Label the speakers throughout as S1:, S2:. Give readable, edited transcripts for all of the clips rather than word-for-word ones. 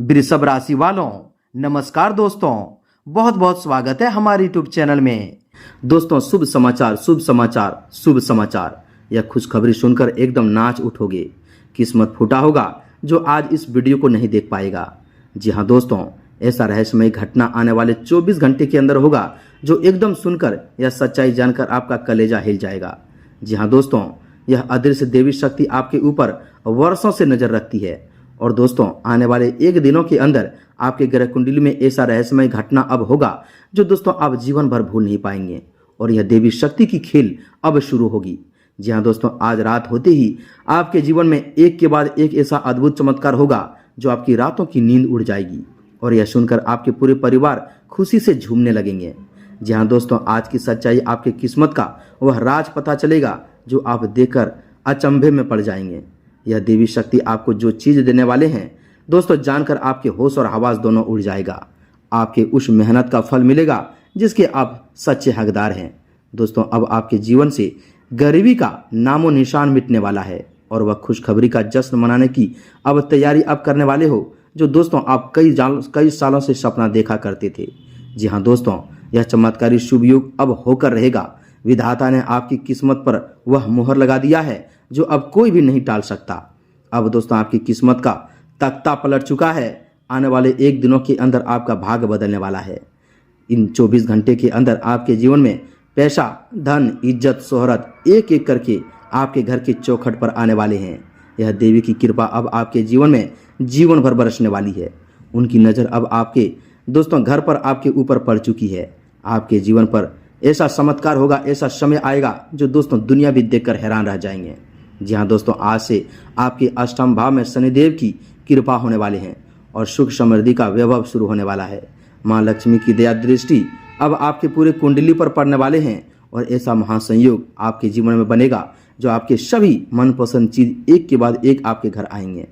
S1: वृषभ राशि वालों, नमस्कार दोस्तों। बहुत बहुत स्वागत है हमारे यूट्यूब चैनल में। दोस्तों, शुभ समाचार शुभ समाचार शुभ समाचार। यह खुशखबरी सुनकर एकदम नाच उठोगे। किस्मत फूटा होगा जो आज इस वीडियो को नहीं देख पाएगा। जी हाँ दोस्तों, ऐसा रहस्यमय घटना आने वाले 24 घंटे के अंदर होगा जो एकदम सुनकर यह सच्चाई जानकर आपका कलेजा हिल जाएगा। जी हाँ दोस्तों, यह अदृश्य देवी शक्ति आपके ऊपर वर्षों से नजर रखती है। और दोस्तों, आने वाले एक दिनों के अंदर आपके ग्रह कुंडली में ऐसा रहस्यमय घटना अब होगा जो दोस्तों आप जीवन भर भूल नहीं पाएंगे। और यह देवी शक्ति की खेल अब शुरू होगी। जी हाँ दोस्तों, आज रात होते ही आपके जीवन में एक के बाद एक ऐसा अद्भुत चमत्कार होगा जो आपकी रातों की नींद उड़ जाएगी। और यह सुनकर आपके पूरे परिवार खुशी से झूमने लगेंगे। जी हाँ दोस्तों, आज की सच्चाई आपके किस्मत का वह राज पता चलेगा जो आप देखकर अचंभे में पड़ जाएंगे। यह देवी शक्ति आपको जो चीज देने वाले हैं दोस्तों, जानकर आपके होश और हवास दोनों उड़ जाएगा। आपके उस मेहनत का फल मिलेगा जिसके आप सच्चे हकदार हैं। दोस्तों, अब आपके जीवन से गरीबी का नामो निशान मिटने वाला है और वह खुशखबरी का जश्न मनाने की अब तैयारी अब करने वाले हो जो दोस्तों आप कई सालों से सपना देखा करते थे। जी हाँ दोस्तों, यह चमत्कारी शुभ युग अब होकर रहेगा। विधाता ने आपकी किस्मत पर वह मुहर लगा दिया है जो अब कोई भी नहीं टाल सकता। अब दोस्तों, आपकी किस्मत का तख्ता पलट चुका है। आने वाले एक दिनों के अंदर आपका भाग्य बदलने वाला है। इन 24 घंटे के अंदर आपके जीवन में पैसा, धन, इज्जत, शोहरत एक एक करके आपके घर के चौखट पर आने वाले हैं। यह देवी की कृपा अब आपके जीवन में जीवन भर बरसने वाली है। उनकी नज़र अब आपके दोस्तों घर पर आपके ऊपर पड़ चुकी है। आपके जीवन पर ऐसा चमत्कार होगा, ऐसा समय आएगा जो दोस्तों दुनिया भी देखकर हैरान रह जाएंगे। जी हाँ दोस्तों, आज से आपके अष्टम भाव में शनिदेव की कृपा होने वाले हैं और सुख समृद्धि का वैभव शुरू होने वाला है। माँ लक्ष्मी की दया दृष्टि अब आपके पूरे कुंडली पर पड़ने वाले हैं और ऐसा महासंयोग आपके जीवन में बनेगा जो आपके सभी मनपसंद चीज एक के बाद एक आपके घर आएंगे।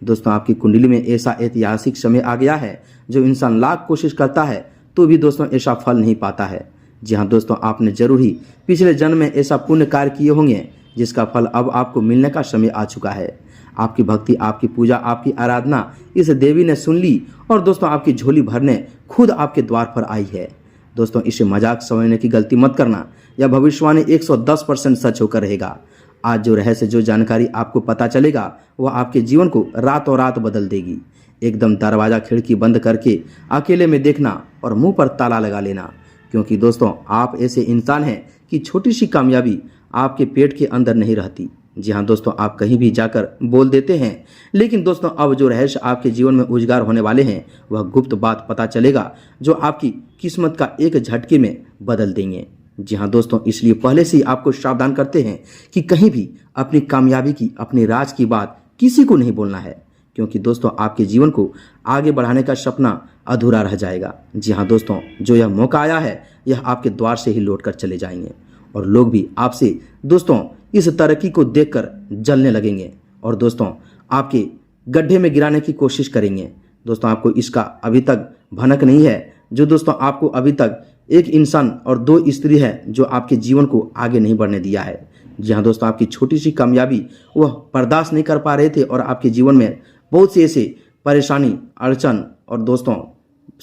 S1: दोस्तों, आपकी कुंडली में ऐसा ऐतिहासिक समय आ गया है जो इंसान लाख कोशिश करता है तो भी दोस्तों ऐसा फल नहीं पाता है। जी हाँ दोस्तों, आपने जरूर ही पिछले जन्म में ऐसा पुण्य कार्य किए होंगे जिसका फल अब आपको मिलने का समय आ चुका है। आपकी भक्ति, आपकी पूजा, आपकी आराधना इस देवी ने सुन ली और दोस्तों आपकी झोली भरने खुद आपके द्वार पर आई है। दोस्तों, इसे मजाक समझने की गलती मत करना। यह भविष्यवाणी 110% सच होकर रहेगा। आज जो रहस्य, जो जानकारी आपको पता चलेगा वह आपके जीवन को रातों रात बदल देगी। एकदम दरवाजा खिड़की बंद करके अकेले में देखना और मुंह पर ताला लगा लेना, क्योंकि दोस्तों आप ऐसे इंसान हैं कि छोटी सी कामयाबी आपके पेट के अंदर नहीं रहती। जी हाँ दोस्तों, आप कहीं भी जाकर बोल देते हैं, लेकिन दोस्तों अब जो रहस्य आपके जीवन में उजागर होने वाले हैं वह गुप्त बात पता चलेगा जो आपकी किस्मत का एक झटके में बदल देंगे। जी हाँ दोस्तों, इसलिए पहले से ही आपको सावधान करते हैं कि कहीं भी अपनी कामयाबी की, अपने राज की बात किसी को नहीं बोलना है, क्योंकि दोस्तों आपके जीवन को आगे बढ़ाने का सपना अधूरा रह जाएगा। जी हाँ दोस्तों, जो यह मौका आया है यह आपके द्वार से ही लौट कर चले जाएंगे और लोग भी आपसे दोस्तों इस तरक्की को देखकर जलने लगेंगे और दोस्तों आपके गड्ढे में गिराने की कोशिश करेंगे। दोस्तों, आपको इसका अभी तक भनक नहीं है जो दोस्तों आपको अभी तक एक इंसान और 2 स्त्री है जो आपके जीवन को आगे नहीं बढ़ने दिया है। जी हाँ दोस्तों, आपकी छोटी सी कामयाबी वह बर्दाश्त नहीं कर पा रहे थे और आपके जीवन में बहुत से ऐसे परेशानी, अड़चन और दोस्तों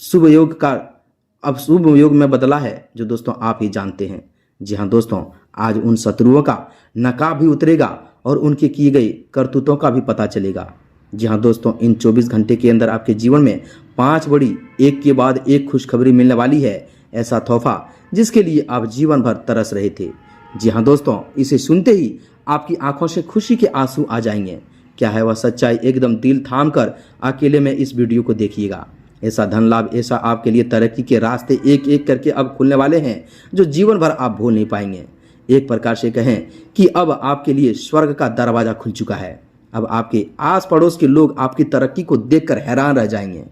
S1: शुभ योग का अब शुभ योग में बदला है जो दोस्तों आप ही जानते हैं। जी हाँ दोस्तों, आज उन शत्रुओं का नकाब भी उतरेगा और उनके किए गए करतूतों का भी पता चलेगा। जी हाँ दोस्तों, इन 24 घंटे के अंदर आपके जीवन में 5 बड़ी एक के बाद एक खुशखबरी मिलने वाली है। ऐसा तोहफा जिसके लिए आप जीवन भर तरस रहे थे। जी हाँ दोस्तों, इसे सुनते ही आपकी आंखों से खुशी के आंसू आ जाएंगे। क्या है वह सच्चाई, एकदम दिल थाम कर अकेले में इस वीडियो को देखिएगा। ऐसा धन लाभ, ऐसा आपके लिए तरक्की के रास्ते एक एक करके अब खुलने वाले हैं जो जीवन भर आप भूल नहीं पाएंगे। एक प्रकार से कहें कि अब आपके लिए स्वर्ग का दरवाजा खुल चुका है। अब आपके आस पड़ोस के लोग आपकी तरक्की को देखकर हैरान रह जाएंगे।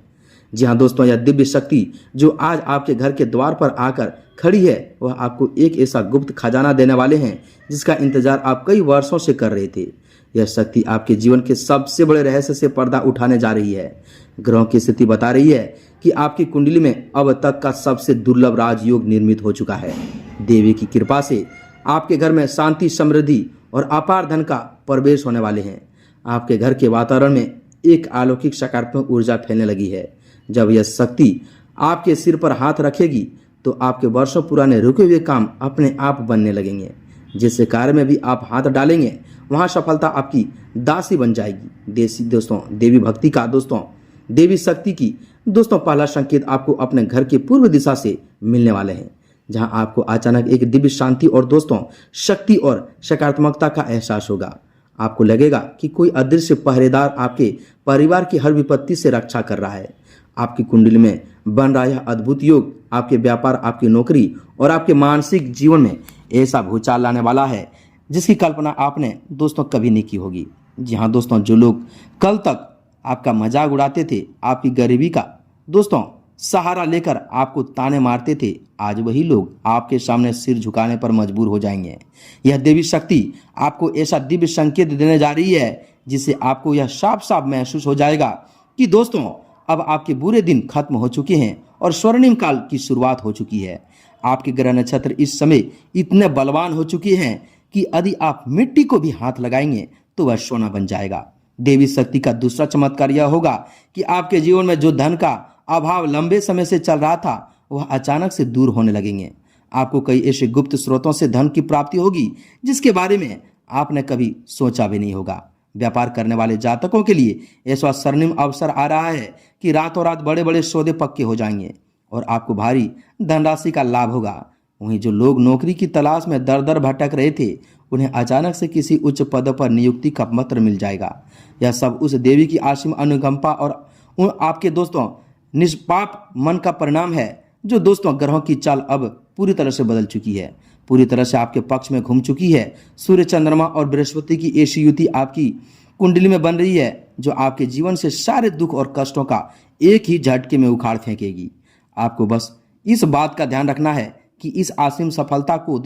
S1: जी हाँ दोस्तों, यह दिव्य शक्ति जो आज आपके घर के द्वार पर आकर खड़ी है वह आपको एक ऐसा गुप्त खजाना देने वाले हैं जिसका इंतजार आप कई वर्षों से कर रहे थे। यह शक्ति आपके जीवन के सबसे बड़े रहस्य से पर्दा उठाने जा रही है। ग्रहों की स्थिति बता रही है कि आपकी कुंडली में अब तक का सबसे दुर्लभ राजयोग निर्मित हो चुका है। देवी की कृपा से आपके घर में शांति, समृद्धि और अपार धन का प्रवेश होने वाले हैं। आपके घर के वातावरण में एक अलौकिक सकारात्मक ऊर्जा फैलने लगी है। जब यह शक्ति आपके सिर पर हाथ रखेगी तो आपके वर्षों पुराने रुके हुए काम अपने आप बनने लगेंगे। जिस कार्य में भी आप हाथ डालेंगे वहां सफलता आपकी दासी बन जाएगी। देवी भक्ति का देवी शक्ति की पहला संकेत आपको अपने घर की पूर्व दिशा से मिलने वाले हैं, जहां आपको अचानक एक दिव्य शांति और शक्ति और सकारात्मकता का एहसास होगा। आपको लगेगा कि कोई अदृश्य पहरेदार आपके परिवार की हर विपत्ति से रक्षा कर रहा है। आपकी कुंडली में बन रहा यह अद्भुत योग आपके व्यापार, आपकी नौकरी और आपके मानसिक जीवन में ऐसा भूचाल लाने वाला है जिसकी कल्पना आपने कभी नहीं की होगी। जी हाँ जो लोग कल तक आपका मजाक उड़ाते थे, आपकी गरीबी का सहारा लेकर आपको ताने मारते थे, आज वही लोग आपके सामने सिर झुकाने पर मजबूर हो जाएंगे। यह देवी शक्ति आपको ऐसा दिव्य संकेत देने जा रही है जिससे आपको यह साफ साफ महसूस हो जाएगा कि अब आपके बुरे दिन खत्म हो चुके हैं और स्वर्णिम काल की शुरुआत हो चुकी है। आपके ग्रह नक्षत्र इस समय इतने बलवान हो चुके हैं कि यदि आप मिट्टी को भी हाथ लगाएंगे तो वह सोना बन जाएगा। देवी शक्ति का दूसरा चमत्कार यह होगा कि आपके जीवन में जो धन का अभाव लंबे समय से चल रहा था वह अचानक से दूर होने लगेंगे। आपको कई ऐसे गुप्त स्रोतों से धन की प्राप्ति होगी जिसके बारे में आपने कभी सोचा भी नहीं होगा। व्यापार करने वाले जातकों के लिए ऐसा स्वर्णिम अवसर आ रहा है कि रातों रात बड़े बड़े सौदे पक्के हो जाएंगे और आपको भारी धनराशि का लाभ होगा। वहीं जो लोग नौकरी की तलाश में दर दर भटक रहे थे उन्हें अचानक से किसी उच्च पद पर नियुक्ति का पत्र मिल जाएगा। यह सब उस देवी की असीम अनुकंपा और उन आपके निष्पाप मन का परिणाम है जो ग्रहों की चाल अब पूरी तरह से बदल चुकी है, पूरी तरह से आपके पक्ष में घूम चुकी है। सूर्य, चंद्रमा और बृहस्पति की ऐसी युति आपकी कुंडली में बन रही है जो आपके जीवन से सारे दुख और कष्टों का एक ही झटके में उखाड़ फेंकेगी। आपको बस इस बात का ध्यान रखना है कि इस असीम सफलता को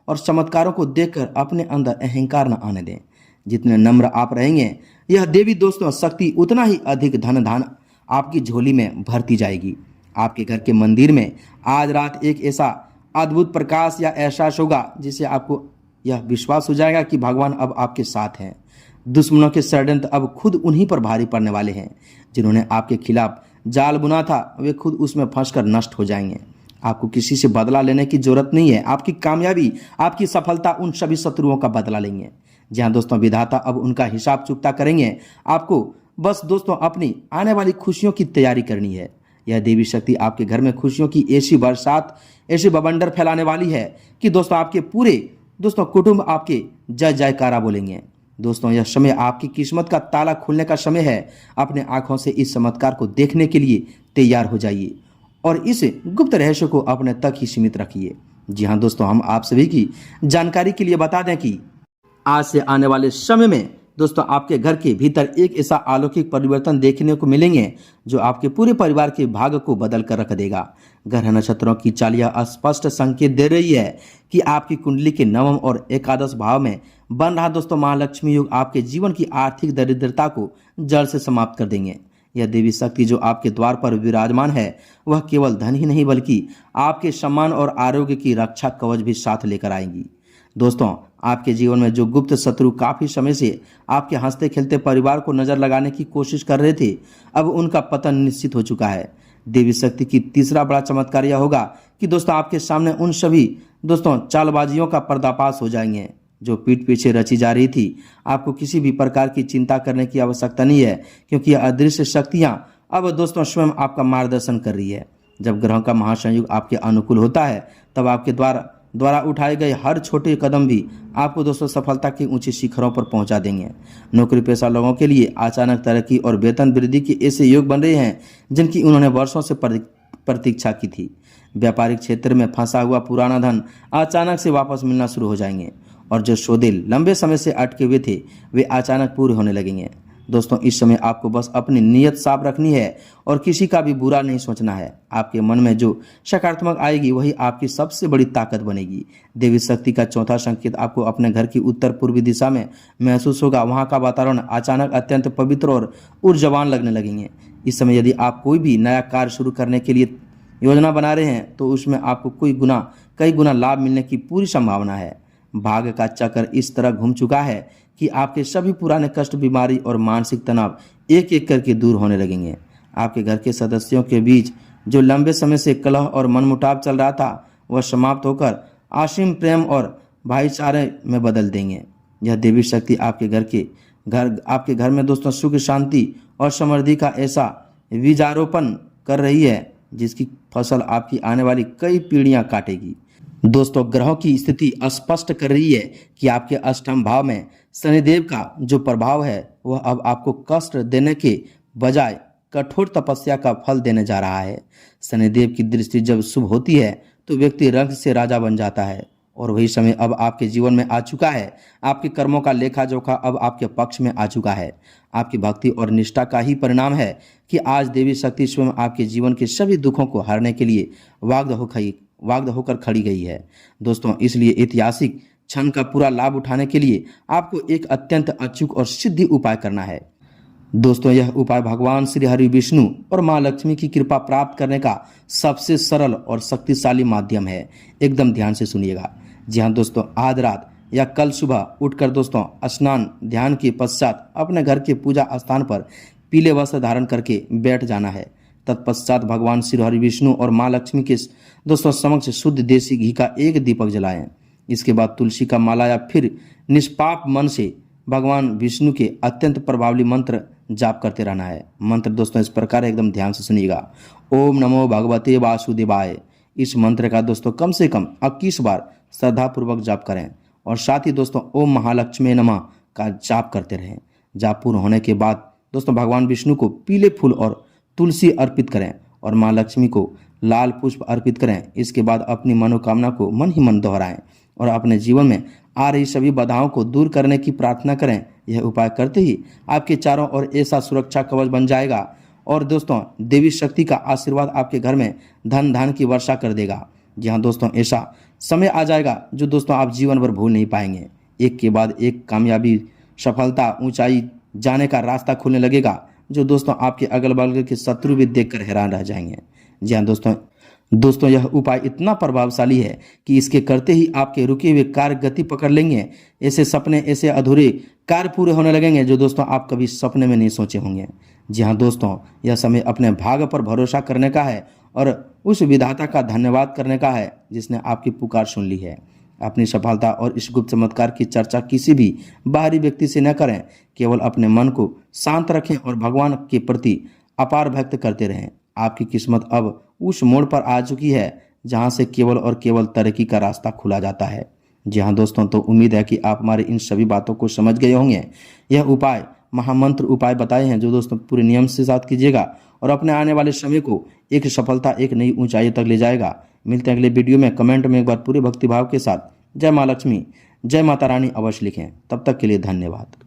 S1: और चमत्कारों को देखकर अपने अंदर अहंकार न आने दें। जितने नम्र आप रहेंगे यह देवी शक्ति उतना ही अधिक धन आपकी झोली में भरती जाएगी। आपके घर के मंदिर में आज रात एक ऐसा अद्भुत प्रकाश या एहसास होगा जिससे आपको यह विश्वास हो जाएगा कि भगवान अब आपके साथ हैं। दुश्मनों के षड्यंत्र अब खुद उन्हीं पर भारी पड़ने वाले हैं। जिन्होंने आपके खिलाफ जाल बुना था वे खुद उसमें फंसकर नष्ट हो जाएंगे। आपको किसी से बदला लेने की जरूरत नहीं है। आपकी कामयाबी, आपकी सफलता उन सभी शत्रुओं का बदला लेंगे। जहां विधाता अब उनका हिसाब चुकता करेंगे। आपको बस अपनी आने वाली खुशियों की तैयारी करनी है। यह देवी शक्ति आपके घर में खुशियों की ऐसी बरसात, ऐसी बवंडर फैलाने वाली है कि आपके पूरे कुटुंब आपके जय जयकारा बोलेंगे। यह समय आपकी किस्मत का ताला खुलने का समय है। अपने आंखों से इस चमत्कार को देखने के लिए तैयार हो जाइए और इस गुप्त रहस्य को अपने तक ही सीमित रखिए। जी हाँ हम आप सभी की जानकारी के लिए बता दें कि आज से आने वाले समय में आपके घर के भीतर एक ऐसा अलौकिक परिवर्तन देखने को मिलेंगे जो आपके पूरे परिवार के भाग्य को बदल कर रख देगा। ग्रह नक्षत्रों की चालियां स्पष्ट संकेत दे रही है कि आपकी कुंडली के नवम और एकादश भाव में बन रहा महालक्ष्मी योग आपके जीवन की आर्थिक दरिद्रता को जड़ से समाप्त कर देंगे। यह देवी शक्ति जो आपके द्वार पर विराजमान है वह केवल धन ही नहीं बल्कि आपके सम्मान और आरोग्य की रक्षा कवच भी साथ लेकर आएंगी। आपके जीवन में जो गुप्त शत्रु काफी समय से आपके हंसते खेलते परिवार को नजर लगाने की कोशिश कर रहे थे अब उनका पतन निश्चित हो चुका है। देवी शक्ति की तीसरा बड़ा चमत्कार यह होगा कि आपके सामने उन सभी चालबाजियों का पर्दाफाश हो जाएंगे जो पीठ पीछे रची जा रही थी। आपको किसी भी प्रकार की चिंता करने की आवश्यकता नहीं है क्योंकि यह अदृश्य शक्तियां अब स्वयं आपका मार्गदर्शन कर रही है। जब ग्रहों का महासंयोग आपके अनुकूल होता है तब आपके द्वारा उठाए गए हर छोटे कदम भी आपको सफलता के ऊंचे शिखरों पर पहुंचा देंगे। नौकरी पेशा लोगों के लिए अचानक तरक्की और वेतन वृद्धि के ऐसे योग बन रहे हैं जिनकी उन्होंने वर्षों से प्रतीक्षा की थी। व्यापारिक क्षेत्र में फंसा हुआ पुराना धन अचानक से वापस मिलना शुरू हो जाएंगे और जो सौदे लंबे समय से अटके हुए थे वे अचानक पूरे होने लगेंगे। इस समय आपको बस अपनी नीयत साफ रखनी है और किसी का भी बुरा नहीं सोचना है। आपके मन में जो सकारात्मक आएगी वही आपकी सबसे बड़ी ताकत बनेगी। देवी शक्ति का चौथा संकेत आपको अपने घर की उत्तर पूर्वी दिशा में महसूस होगा। वहां का वातावरण अचानक अत्यंत पवित्र और ऊर्जावान लगने लगेंगे। इस समय यदि आप कोई भी नया कार्य शुरू करने के लिए योजना बना रहे हैं तो उसमें आपको कई गुना लाभ मिलने की पूरी संभावना है। भाग्य का चक्र इस तरह घूम चुका है कि आपके सभी पुराने कष्ट, बीमारी और मानसिक तनाव एक एक करके दूर होने लगेंगे। आपके घर के सदस्यों के बीच जो लंबे समय से कलह और मनमुटाव चल रहा था वह समाप्त होकर असीम प्रेम और भाईचारे में बदल देंगे। यह देवी शक्ति आपके घर में दोस्तों सुख शांति और समृद्धि का ऐसा बीजारोपण कर रही है जिसकी फसल आपकी आने वाली कई पीढ़ियां काटेगी। दोस्तों ग्रहों की स्थिति स्पष्ट कर रही है कि आपके अष्टम भाव में शनिदेव का जो प्रभाव है वह अब आपको कष्ट देने के बजाय कठोर तपस्या का फल देने जा रहा है। शनिदेव की दृष्टि जब शुभ होती है तो व्यक्ति रंग से राजा बन जाता है और वही समय अब आपके जीवन में आ चुका है। आपके कर्मों का लेखा जोखा अब आपके पक्ष में आ चुका है। आपकी भक्ति और निष्ठा का ही परिणाम है कि आज देवी शक्ति स्वयं आपके जीवन के सभी दुखों को हरने के लिए वाग्द होकर खड़ी गई है। दोस्तों इसलिए ऐतिहासिक क्षण का पूरा लाभ उठाने के लिए आपको एक अत्यंत अचूक और सिद्धि उपाय करना है। दोस्तों यह उपाय भगवान श्री हरि विष्णु और माँ लक्ष्मी की कृपा प्राप्त करने का सबसे सरल और शक्तिशाली माध्यम है। एकदम ध्यान से सुनिएगा। जी हाँ दोस्तों, आज रात या कल सुबह उठकर दोस्तों स्नान ध्यान के पश्चात अपने घर के पूजा स्थान पर पीले वस्त्र धारण करके बैठ जाना है। तत्पश्चात भगवान श्री हरि विष्णु और माँ लक्ष्मी के दोस्तों समक्ष शुद्ध देसी घी का एक दीपक जलाएं। इसके बाद तुलसी का माला या फिर निष्पाप मन से भगवान विष्णु के अत्यंत प्रभावशाली मंत्र जाप करते रहना है। मंत्र दोस्तों इस प्रकार एकदम ध्यान से सुनिएगा। ओम नमो भगवते वासुदेवाय। इस मंत्र का दोस्तों कम से कम 21 बार श्रद्धापूर्वक जाप करें और साथ ही दोस्तों ओम महालक्ष्मी नमः का जाप करते रहें। जाप पूर्ण होने के बाद दोस्तों भगवान विष्णु को पीले फूल और तुलसी अर्पित करें और माँ लक्ष्मी को लाल पुष्प अर्पित करें। इसके बाद अपनी मनोकामना को मन ही मन दोहराएं और अपने जीवन में आ रही सभी बाधाओं को दूर करने की प्रार्थना करें। यह उपाय करते ही आपके चारों ओर ऐसा सुरक्षा कवच बन जाएगा और दोस्तों देवी शक्ति का आशीर्वाद आपके घर में धन धान की वर्षा कर देगा। जी हाँ दोस्तों, ऐसा समय आ जाएगा जो दोस्तों आप जीवन भर भूल नहीं पाएंगे। एक के बाद एक कामयाबी, सफलता, ऊंचाई जाने का रास्ता खुलने लगेगा जो दोस्तों आपके अगल बगल के शत्रु भी देखकर हैरान रह जाएंगे। जी हाँ दोस्तों यह उपाय इतना प्रभावशाली है कि इसके करते ही आपके रुके हुए कार्य गति पकड़ लेंगे। ऐसे सपने, ऐसे अधूरे कार्य पूरे होने लगेंगे जो दोस्तों आप कभी सपने में नहीं सोचे होंगे। जी हाँ दोस्तों, यह समय अपने भाग्य पर भरोसा करने का है और उस विधाता का धन्यवाद करने का है जिसने आपकी पुकार सुन ली है। अपनी सफलता और इस गुप्त चमत्कार की चर्चा किसी भी बाहरी व्यक्ति से न करें। केवल अपने मन को शांत रखें और भगवान के प्रति अपार भक्त करते रहें। आपकी किस्मत अब उस मोड़ पर आ चुकी है जहां से केवल और केवल तरक्की का रास्ता खुला जाता है। जी हाँ दोस्तों, तो उम्मीद है कि आप हमारी इन सभी बातों को समझ गए होंगे। यह उपाय महामंत्र उपाय बताए हैं जो दोस्तों पूरे नियम से साथ कीजिएगा और अपने आने वाले समय को एक सफलता, एक नई ऊंचाई तक ले जाएगा। मिलते हैं अगले वीडियो में। कमेंट में एक बार पूरे भक्तिभाव के साथ जय माँ लक्ष्मी, जय माता रानी अवश्य लिखें। तब तक के लिए धन्यवाद।